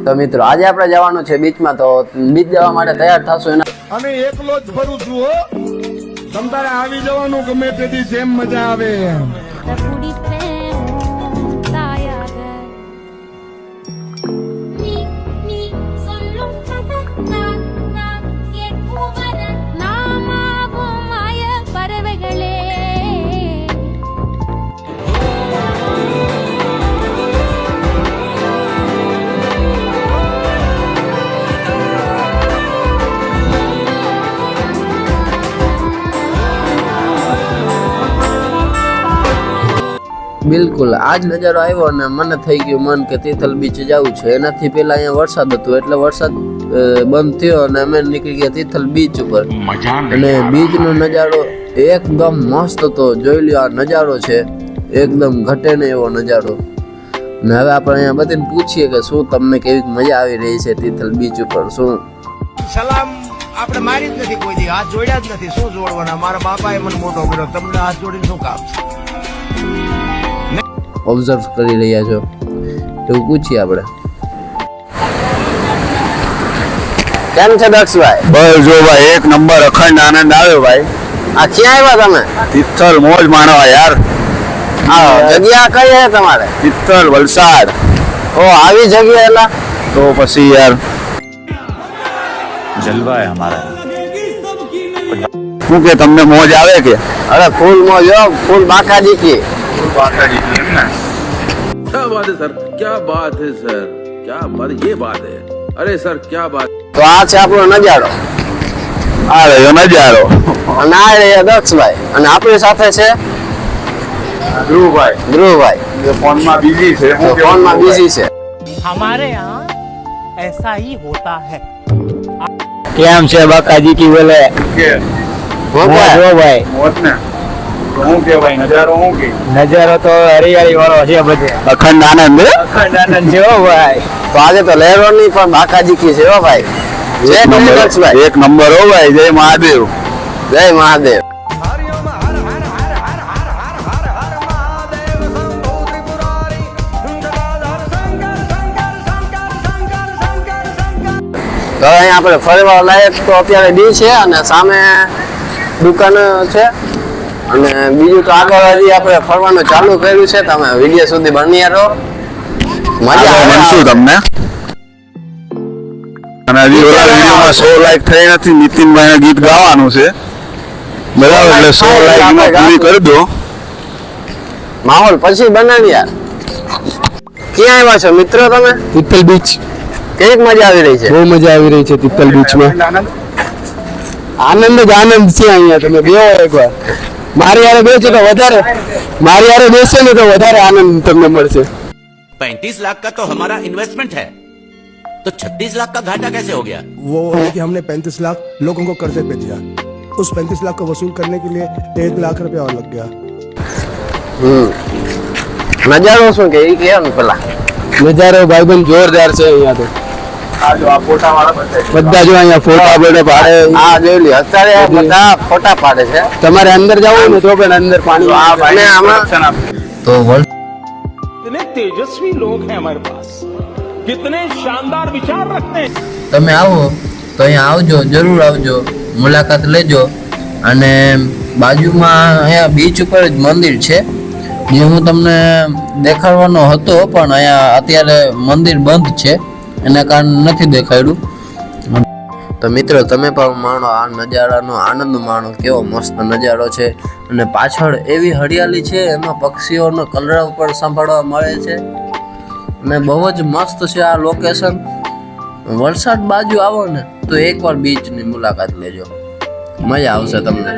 તો મિત્રો આજે આપણે જવાનું છે બીચમાં, તો બીચ જવા માટે તૈયાર થશું એના અને એકલો જ ફરું છું હો, તમારે આવી જવાનું ગમે તેથી જેમ મજા આવે એમ. બિલકુલ આજ નજારો આવ્યો અને મને થઈ ગયું મન કે તિથલ બીચ જવું છે. એનાથી પહેલા અહીંયા વરસાદ હતો એટલે વરસાદ બંધ થયો અને અમે નીકળી ગયા તિથલ બીચ ઉપર. અને બીચનો નજારો એકદમ મસ્ત હતો. જોઈ લ્યો આ નજારો છે, એકદમ ઘટે ને એવો નજારો. ને હવે આપણે અહીંયા બધાને પૂછીએ કે શું તમને કેવી મજા આવી રહી છે તિથલ બીચ ઉપર. શું સલામ આપણે મારી જ નથી, કોઈ દી હાથ જોડ્યા જ નથી. શું જોડવાના? મારા બાપાએ મને મોટો કર્યો, તમને હાથ જોડીને શું કામ છે? ઓબ્ઝર્વ કરી રહ્યા છો એવું પૂછીએ આપણે. કેમ છે દક્ષભાઈ? બસ જો ભાઈ એક નંબર અખંડ આનંદ આવ્યો ભાઈ. આ ક્યાં આવ્યા તમે? તિથલ મોજ માણવા યાર. આ જગ્યા કઈ છે તમારે? તિથલ વલસાડ. ઓ આવી જગ્યા એલા તો પછી યાર जलवा है हमारा. શું કે તમને મોજ આવે કે? અરે ફૂલ મોજ હો, ફૂલ બાકાજી કી. क्या बात है सर, क्या बात है सर, क्या बात, ये बात है. अरे सर क्या बात. તો આ છે આપણો નજારો. આ રહ્યો નજારો. અને આ રહ્યા દક્ષભાઈ અને આપણી સાથે છે ધ્રુવભાઈ. ધ્રુવભાઈ. ફોનમાં બિઝી છે. ફોનમાં બિઝી છે. हमारे यहाँ ऐसा ही होता है. કેમ છે બાકાજી કી બોલે? કે હું કહે? જો ભાઈ મોજ ને હું કે ભાઈ નજારો હું કે નજારો તો હરિયાળી વાળો છે બધે. અખંડ આનંદ. અખંડ આનંદ છે હો ભાઈ. તો આજે તો લહેરોની પણ બાકાજી કી છે હો ભાઈ. જય દક્ષભાઈ. એક નંબર હો ભાઈ. જય મહાદેવ. જય મહાદેવ. તો અહીંયા આપણે ફરવા લાયક તો અત્યારે ડી છે અને સામે દુકાન છે અને બીજું તો આગળ હજી આપણે ફરવાનું ચાલુ કર્યું છે. તમે વિડીયો સુધી બન્યા રહો, મજા આવે. મળશું તમને. અને હજી ઓલા વિડીયોમાં 100 લાઈક થઈ નથી. નીતિનભાઈ ગીત ગાવાનું છે બરાબર, એટલે 100 લાઈક પૂરી કરી દો. માહોલ પછી બનાવી યાર. ક્યાં આવ્યા છો મિત્રો તમે? તિથલ બીચ. કેવી મજા આવી રહી છે? બહુ મજા આવી રહી છે તિથલ બીચમાં. આનંદ જ આનંદ છે અહીંયા. તમે બેહો એકવાર. મારી યારે બેસો તો વધારે, મારી યારે બેસો ને તો વધારે આનંદ તમને મળશે. 35 लाख का तो हमारा इन्वेस्टमेंट है, तो 36 लाख का घाटा कैसे हो गया? वो कि हमने 35 लाख लोगों को कर्जे पे दिया, उस 35 लाख को वसूल करने के लिए 1 लाख रुपया और लग गया. નજારો શું કે એ કહો ને પેલા. નજારો ભાઈબંધ જોરદાર છે અહીંયા તો. બધા જો અહીંયા ફોટા પડે પાડે. આ જોઈ લ્યો અત્યારે બધા ફોટા પાડે છે. તમારે અંદર જવું ને તો પણ અંદર પાણી. અને આમાં તો कितने तेजस्वी लोग हैं हमारे पास, कितने शानदार विचार रखते हैं. તમે આવો તો અહીંયા આવજો, જરૂર આવજો, મુલાકાત લેજો. અને બાજુમાં અહીંયા બીચ ઉપર જ મંદિર છે જે હું તમને દેખાડવાનો હતો પણ અહીંયા અત્યારે મંદિર બંધ છે એના કારણે નથી દેખાડ્યું. તો મિત્રો તમે પણ માણો આ નજારાનો આનંદ માણો. કેવો મસ્ત નજારો છે અને પાછળ એવી હરિયાળી છે, એમાં પક્ષીઓનો કલરવ પણ સાંભળવા મળે છે અને બહુ જ મસ્ત છે આ લોકેશન. વલસાડ બાજુ આવો ને તો એકવાર બીચની મુલાકાત લેજો, મજા આવશે તમને.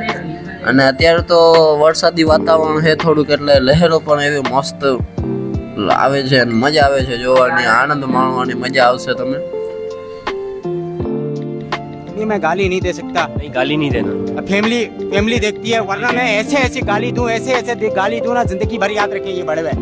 અને અત્યારે તો વરસાદી વાતાવરણ છે થોડુંક, એટલે લહેરો પણ એવી મસ્ત આવે છે અને મજા આવે છે જોવાની, આનંદ માણવાની મજા આવશે તમને. मैं गाली नहीं दे सकता. नहीं गाली नहीं देना. फैमिली देखती है, वरना मैं ऐसे गाली दूं, ऐसे गाली दूं ना, जिंदगी भर याद रखें ये बड़े भाई.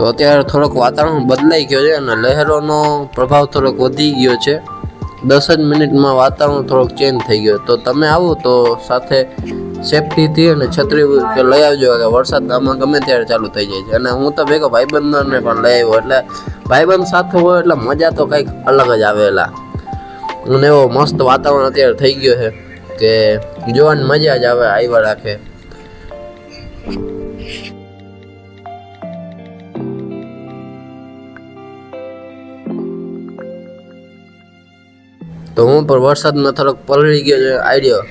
તો અત્યારે થોડોક વાતાવરણ બદલાઈ ગયો છે અને લહેરોનો પ્રભાવ થોડોક વધી ગયો છે. 10 જ મિનિટમાં વાતાવરણ થોડોક ચેન્જ થઈ ગયો. તો તમે આવો તો સાથે સેફટીથી અને છત્રી કે લઈ આવજો કે વરસાદ આમાં ગમે ત્યારે ચાલુ થઈ જાય છે. અને હું તો ભેગો ભાઈબંધોને પણ લઈ આવ્યો, એટલે ભાઈબંધ સાથે હોય એટલે મજા તો કંઈક અલગ જ આવેલા. અને એવો મસ્ત વાતાવરણ અત્યારે થઈ ગયો છે કે જોવાની મજા જ આવે, આવ્યા રાખે. તો હું પણ વરસાદમાં થોડોક પલળી ગયો છે. આઈડિયો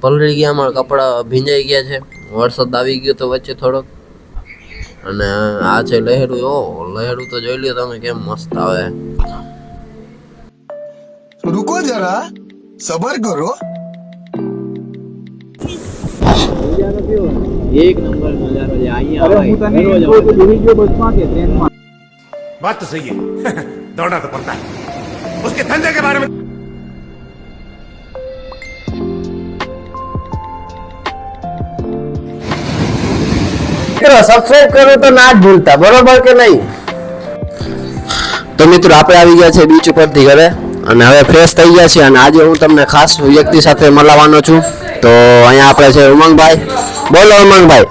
પલળી ગયા, અમારા કપડાં ભીંજાઈ ગયા છે. વરસાદ આવી ગયો તો વચ્ચે થોડોક. અને આ છે લહેરું. લહેરું તો જોઈ લ્યો તમે કેમ મસ્ત આવે. रुको जरा सबर करो. એક નંબર નજારો છે અહીંયા. बात तो सही है दौड़ना तो पड़ता है उसके धंधे के बारे में. સબસ્ક્રાઇબ કરો તો ના જ ભૂલતા, બરોબર કે નહીં? તો મિત્રો આપણે આવી ગયા છે બીચ ઉપરથી ઘરે અને હવે ફ્રેશ થઈ ગયા છે. અને આજે હું તમને ખાસ વ્યક્તિ સાથે મળવાનો છું. તો અહીંયા આપણે છે ઉમંગભાઈ. બોલો ઉમંગભાઈ.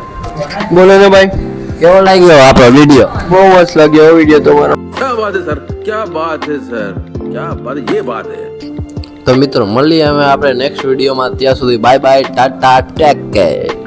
બોલો ને ભાઈ, કેવો લાગ્યો આપણો વિડીયો? બહુ મસ્ત લાગ્યો વિડીયો તમારો. क्या बात है सर, क्या बात है सर, क्या बात, ये बात है. તો મિત્રો મળીએ હવે આપણે નેક્સ્ટ વિડીયોમાં. ત્યાં સુધી bye bye, Tata, take care.